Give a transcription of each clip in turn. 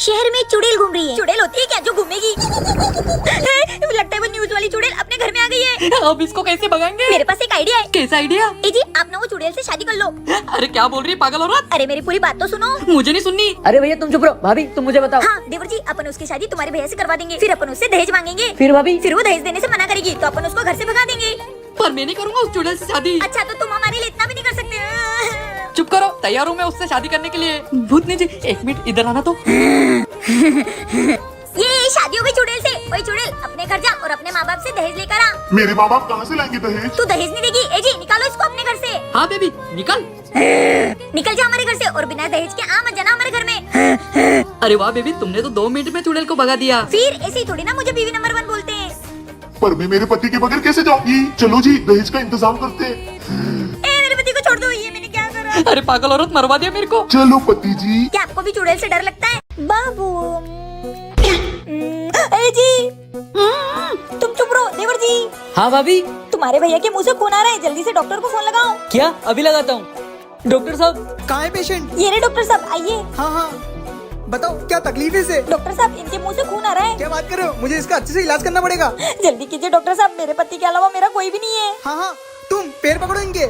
शहर में चुड़ैल घूम रही है। चुड़ैल होती है क्या जो घूमेगी? लगता है वो न्यूज वाली चुड़ैल अपने घर में आ गई है। अब इसको कैसे भगाएंगे? मेरे पास एक आइडिया है। कैसा आइडिया? ए जी आप ना वो चुड़ैल से शादी कर लो। अरे क्या बोल रही है पागल औरत? अरे मेरी पूरी बात तो सुनो। मुझे नहीं सुननी। अरे भैया तुम चुप रहो। भाभी तुम मुझे बताओ। हाँ देवर जी अपन उसकी शादी तुम्हारे भैया से करवा देंगे। फिर अपन उससे दहेज मांगेंगे। फिर भाभी? फिर वो दहेज देने से मना करेगी तो अपन उसको घर से भगा देंगे। पर मैं नहीं करूँगा उस चुड़ैल से शादी। अच्छा तो तुम हमारे लिए इतना भी नहीं कर सकते। चुप करो, तैयार हूँ मैं उससे शादी करने के लिए। भूतनी जी एक मिनट इधर आना तो। ये शादी हो गई चुड़ैल से। ओए चुड़ैल अपने घर जा और अपने माँ बाप से दहेज लेकर आ। मेरे माँ बाप कहाँ से लाएंगे दहेज? तू दहेज नहीं देगी। ए जी निकालो इसको अपने घर से। हाँ बेबी निकल। निकल जा हमारे घर से और बिना दहेज के आ मत जाना हमारे घर में। अरे वाह बेबी, तुमने तो 2 मिनट में चुड़ैल को भगा दिया। फिर ऐसे ही थोड़ी ना मुझे बीवी नंबर 1 बोलते हैं। पर मैं मेरे पति के बगैर कैसे जाऊंगी? चलो जी दहेज का इंतजाम करते हैं। मेरे पति को छोड़ दो। ये मैंने क्या करा? अरे पागल औरत मरवा दिया मेरे को। चलो पति जी। क्या आपको भी चुड़ैल से डर लगता है? बाबू ए जी तुम चुप रहो। देवर जी हाँ भाभी। तुम्हारे भैया के मुंह से खून आ रहा है। जल्दी से डॉक्टर को फोन लगाओ। क्या? अभी लगाता हूँ। डॉक्टर साहब। कहाँ है पेशेंट? ये रे डॉक्टर साहब आइए। हाँ हाँ बताओ क्या तकलीफ है इसे? डॉक्टर साहब इनके मुंह से खून आ रहा है। क्या बात कर रहे हो? मुझे इसका अच्छे से इलाज करना पड़ेगा। जल्दी कीजिए डॉक्टर साहब। मेरे पति के अलावा मेरा कोई भी नहीं है। हाँ हाँ तुम पैर पकड़ो इनके।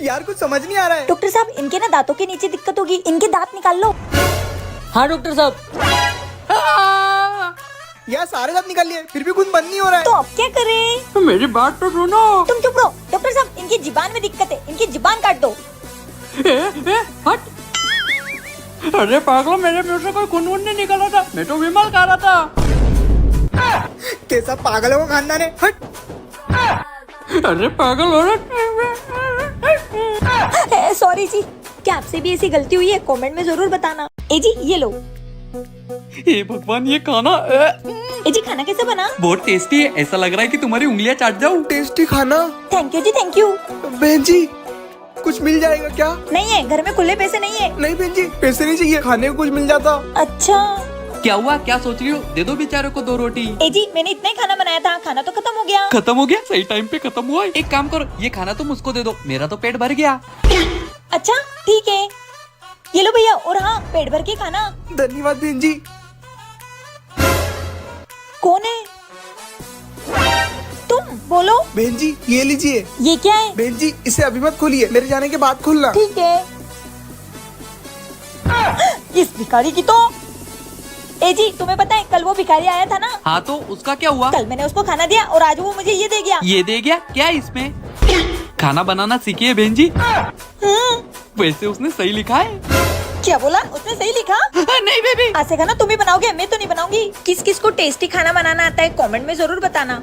यार कुछ समझ नहीं आ रहा है। डॉक्टर साहब इनके ना दांतों के नीचे दिक्कत होगी। इनके दांत निकाल लो। हाँ डॉक्टर साहब। यार सारे दांत निकाल लिए फिर भी खून बंद नहीं हो रहा तो है। अब क्या करें? मेरी बात तो सुनो। तुम चुप रहो। डॉक्टर साहब इनकी जुबान में दिक्कत है। इनकी जुबान काट दो। हट। अरे पागल, मेरे मुंह से कोई खून नहीं निकला था। मैं तो विमल खा रहा था। कैसा पागल है वो खानदान है। हट। अरे पागल औरत। सॉरी जी। क्या आपसे भी ऐसी गलती हुई है? कमेंट में जरूर बताना। ए जी ये लो। हे भगवान, ये खाना ए जी खाना कैसे बना? बहुत टेस्टी है। ऐसा लग रहा है कि तुम्हारी उंगलियां चाट जाऊं। टेस्टी खाना। थैंक यू जी थैंक यू। बहन जी कुछ मिल जाएगा क्या? नहीं है, घर में खुले पैसे नहीं है। नहीं बहन जी पैसे नहीं चाहिए, खाने को कुछ मिल जाता। अच्छा क्या हुआ? क्या सोच रही हो? दे दो बेचारे को 2 रोटी। ए जी मैंने इतना ही खाना बनाया था। खाना तो खत्म हो गया। खत्म हो गया? सही टाइम पे खत्म हुआ। एक काम करो, ये खाना तुम उसको दे दो। मेरा तो पेट भर गया। अच्छा ठीक है। ये लो भैया। और हाँ पेट भर के खाना। धन्यवाद बहन जी। कौन है तुम? बोलो। बहन जी ये लीजिए। ये क्या है? बहन जी इसे अभी मत खोलिए, मेरे जाने के बाद खोलना। ठीक है। इस भिखारी की तो। ए जी तुम्हें पता है कल वो भिखारी आया था ना? हाँ तो उसका क्या हुआ? कल मैंने उसको खाना दिया और आज वो मुझे ये दे गया। ये दे गया? क्या है इसमें? खाना बनाना सीखी है बहन जी? वैसे उसने सही लिखा है। क्या बोला? उसने सही लिखा? नहीं बेबी। आज से खाना तुम ही बनाओगे, मैं तो नहीं बनाऊंगी। किस किस को टेस्टी खाना बनाना आता है कमेंट में जरूर बताना।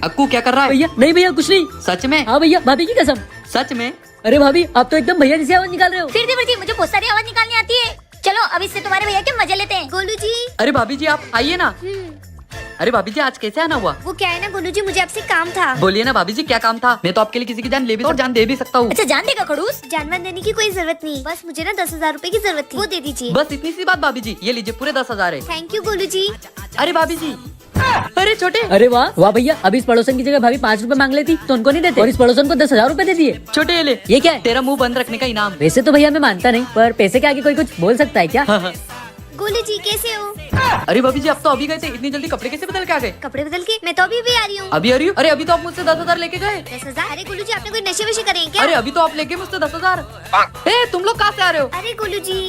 अक्कू क्या कर रहा है? भैया नहीं भैया कुछ नहीं। सच में? हाँ भैया भाभी की कसम। सच में? अरे भाभी आप तो एकदम भैया जैसी आवाज निकाल रहे हो। फिर देवर जी मुझे बहुत सारी आवाज निकालनी आती है। चलो अब इससे तुम्हारे भैया के मजे लेते हैं। गोलू जी। अरे भाभी जी आप आइए ना। अरे भाभी जी आज कैसे आना हुआ? वो क्या है ना गोलू जी, मुझे आपसे काम था। बोलिए ना भाभी जी, क्या काम था? मैं तो आपके लिए किसी की जान ले भी और जान दे भी सकता हूँ। अच्छा जान देगा खड़ूस? जानवर देने की कोई जरूरत नहीं, बस मुझे ना 10,000 रूपए की जरूरत थी, वो दे दीजिए। बस इतनी सी बात भाभी जी, ये लीजिए पूरे 10,000 है। थैंक यू गोलू जी। अरे भाभी जी, अरे छोटे। अरे वाह वाह भैया, अभी इस पड़ोसन की जगह भाभी 5 रुपए मांग लेती तो उनको नहीं देते और इस पड़ोसन को 10,000 रूपए दे दिए। छोटे ये ले। ये क्या है? तेरा मुंह बंद रखने का इनाम। वैसे तो भैया मैं मानता नहीं, पर पैसे के आगे कोई कुछ बोल सकता है क्या? गोलू जी कैसे हो? अरे भाभी जी आप तो अभी गए थे, इतनी जल्दी कपड़े कैसे बदल के आ गए? कपड़े बदल के? मैं तो अभी भी आ रही हूँ। अभी आ रही हो? अरे अभी तो आप मुझसे 10,000 लेके गए। 10,000? अरे गोलू जी आपने कोई नशे वशे करे हैं क्या? अरे अभी तो आप लेके मुझसे 10,000। ए तुम लोग कहाँ से आ रहे हो? अरे गोलू जी।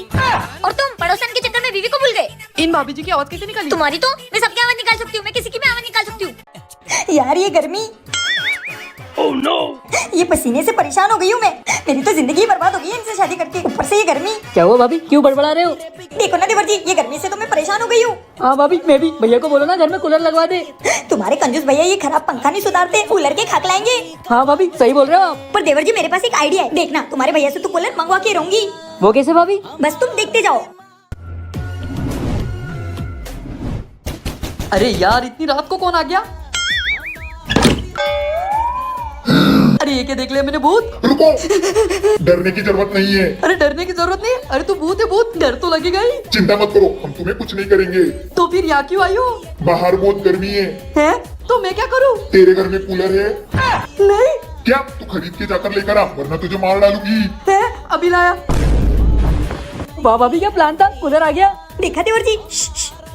और तुम पड़ोसन के चक्कर में बीवी को भूल गए। इन भाभी जी की आवाज कैसे निकाली? तुम्हारी तो मैं सबकी आवाज निकाल सकती हूँ। मैं किसी की भी आवाज निकाल सकती हूँ। यार ये गर्मी। Oh no! ये पसीने से परेशान हो गई हूँ मैं। मेरी तो जिंदगी बर्बाद हो गई है इनसे शादी करके, ऊपर से ये गर्मी। क्या हुआ भाभी, क्यों बड़बड़ा रहे हो? देखो ना देवर जी, ये गर्मी से तो मैं परेशान हो गई हूँ। हाँ भाभी मैं भी। भैया को बोलो ना घर में कूलर लगवा दे। तुम्हारे कंजूस भैया ये खराब पंखा नहीं सुधारते, कूलर के खाक लाएंगे। हाँ भाभी सही बोल रहे हो आप। पर देवर जी मेरे पास एक आइडिया है। देखना तुम्हारे भैया से तो कूलर मंगवा के रहूंगी। वो कैसे भाभी? बस तुम देखते जाओ। अरे यार इतनी रात को कौन आ गया? अरे ये क्या देख लिया मैंने? भूत। रुको, डरने की जरूरत नहीं है। अरे डरने की जरूरत नहीं। अरे तू भूत है, भूत। डर तो लगेगा ही। चिंता मत करो, हम तुम्हें कुछ नहीं करेंगे। तो फिर यहाँ क्यों आई हो? बाहर बहुत गर्मी है। हैं? तो मैं क्या करूँ? तेरे घर में कूलर है? नहीं। क्या तू खरीद के जाकर लेकर आ, वरना तुझे मार डालूंगी। है? अभी लाया। वाह भाभी क्या प्लान था, कूलर आ गया। देखा देवर जी,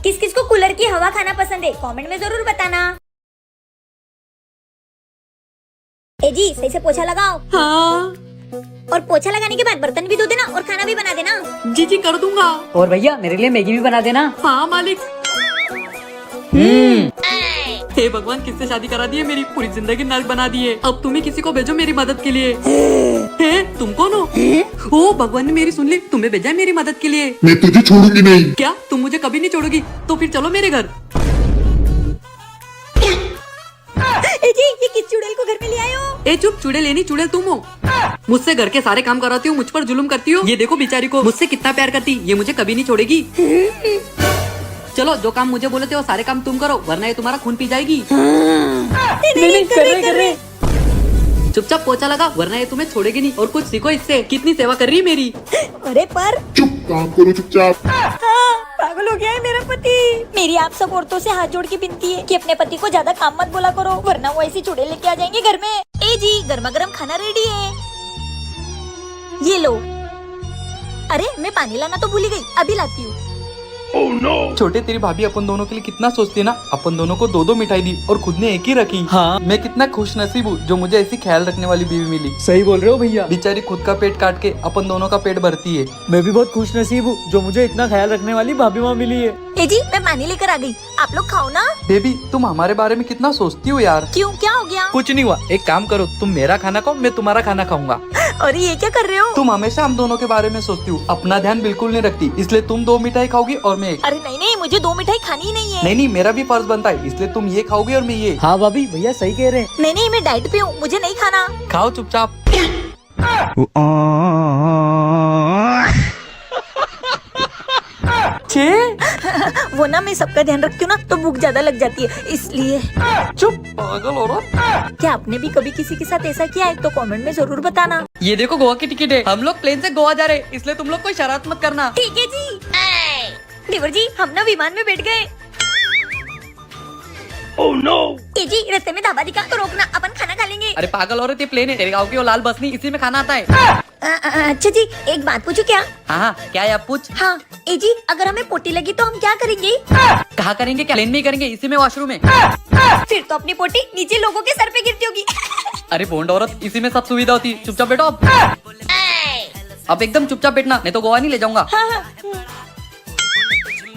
किस किस को कूलर की हवा खाना पसंद है कमेंट में जरूर बताना। ए जी सही से पोछा लगाओ। हाँ और पोछा लगाने के बाद बर्तन भी धो देना और खाना भी बना देना। जी कर दूंगा। और भैया मेरे लिए मैगी भी बना देना। हाँ मालिक। हे भगवान, किससे शादी करा दी है, मेरी पूरी जिंदगी नर्क बना दी है। अब तुम ही किसी को भेजो मेरी मदद के लिए। हे तुम कौन हो? ओ भगवान ने मेरी सुन ली, तुम्हें भेजा है मेरी मदद के लिए। मैं तुझे छोड़ूंगी नहीं। क्या तुम मुझे कभी नहीं छोड़ोगी? तो फिर चलो मेरे घर। ए जी ये किस चुड़ैल को घर में ले आए हो? ए चुप, चुड़ैल लेनी, चुड़ैल तुम हो। मुझसे घर के सारे काम कराती हो, मुझ पर जुल्म करती हो। ये देखो बेचारी को, मुझसे कितना प्यार करती, ये मुझे कभी नहीं छोड़ेगी। चलो जो काम मुझे बोले थे वो सारे काम तुम करो, वरना ये तुम्हारा खून पी जाएगी। नहीं कर रहे। चुपचाप पोछा लगा, वरना ये तुम्हें छोड़ेगी नहीं। और कुछ सीखो इससे, कितनी सेवा कर रही है मेरी। अरे पर चुप, काम करो चुपचाप। हाँ, पागल हो गया है मेरा पति। मेरी आप सब औरतों से हाथ जोड़ के विनती है कि अपने पति को ज्यादा काम मत बोला करो, वरना वो ऐसी चुड़ैल लेके आ जाएंगे घर में। ए जी गर्मा गर्म खाना रेडी है, ये लो। अरे मैं पानी लाना तो भूल ही गई, अभी लाती हूँ। छोटे तेरी भाभी अपन दोनों के लिए कितना सोचती है ना। अपन दोनों को 2-2 मिठाई दी और खुद ने एक ही रखी। हाँ मैं कितना खुश नसीब हूँ जो मुझे ऐसी ख्याल रखने वाली बीवी मिली। सही बोल रहे हो भैया, बेचारी खुद का पेट काट के अपन दोनों का पेट भरती है। मैं भी बहुत खुश नसीब हूँ जो मुझे इतना ख्याल रखने वाली भाभी माँ मिली है। ए जी मैं पानी लेकर आ गई, आप लोग खाओ ना। बेबी तुम हमारे बारे में कितना सोचती हो यार। क्यों, क्या हो गया? कुछ नहीं हुआ, एक काम करो, तुम मेरा खाना खाओ, मैं तुम्हारा खाना खाऊंगा। और ये क्या कर रहे हो? तुम हमेशा हम दोनों के बारे में सोचती हो, अपना ध्यान बिल्कुल नहीं रखती, इसलिए तुम 2 मिठाई खाओगी और मैं एक। अरे नहीं नहीं, मुझे 2 मिठाई खानी ही नहीं है। नहीं मेरा भी फर्ज बनता है, इसलिए तुम ये खाओगी और मैं ये। हाँ भाभी भैया सही कह रहे हैं। नहीं नहीं मैं डाइट पे हूँ, मुझे नहीं खाना। खाओ चुपचाप। वो ना मैं सबका ध्यान रखती हूँ ना, तो भूख ज्यादा लग जाती है, इसलिए। चुप पागल औरत। क्या आपने भी कभी किसी के साथ ऐसा किया है तो कमेंट में जरूर बताना। ये देखो गोवा की टिकट है, हम लोग प्लेन से गोवा जा रहे हैं, इसलिए तुम लोग कोई शरारत मत करना। ठीक है जी। देवर जी हम ना विमान में बैठ गए। Oh no. ए जी रास्ते में ढाबा दिखा तो रोकना, अपन खाना खा लेंगे। अरे पागल औरत, ये प्लेन है, तेरे गाँव की वो लाल बस नहीं, इसी में खाना आता है। अच्छा जी एक बात पूछूं क्या? हाँ क्या है, आप पूछ। हाँ ए जी अगर हमें पोटी लगी तो हम क्या करेंगे? कहाँ करेंगे, क्या प्लेन में ही करेंगे, इसी में वॉशरूम है। फिर तो अपनी पोटी नीचे लोगों के सर पे गिरती होगी। अरे बोंड औरत, इसी में सब सुविधा होती है, चुपचाप बैठो अब एकदम चुपचाप बैठना, नहीं तो गोवा नहीं ले जाऊंगा।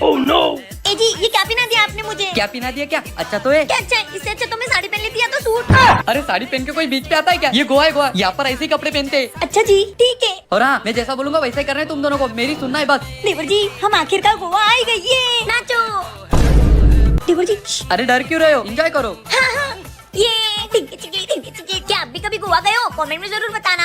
Oh no. ए जी ये क्या पिला दिया आपने मुझे? क्या पिला दिया क्या? अच्छा तो है। क्या अच्छा है? इससे अच्छा तो मैं साड़ी पहन लेती या तो सूट। अरे साड़ी पहन के कोई बीच पे आता है क्या? ये गोवा है, गोवा यहाँ पर ऐसे ही कपड़े पहनते हैं। अच्छा जी ठीक है। और हाँ मैं जैसा बोलूंगा वैसा ही करना है तुम दोनों को, मेरी सुनना है बस। देवर जी हम आखिरकार गोवा आ ही गई है, नाचो। देवर जी अरे डर क्यों रहे हो, एंजॉय करो। हाँ हाँ ये ठीक है। क्या आप भी कभी गोवा गए हो? कमेंट में जरूर बताना।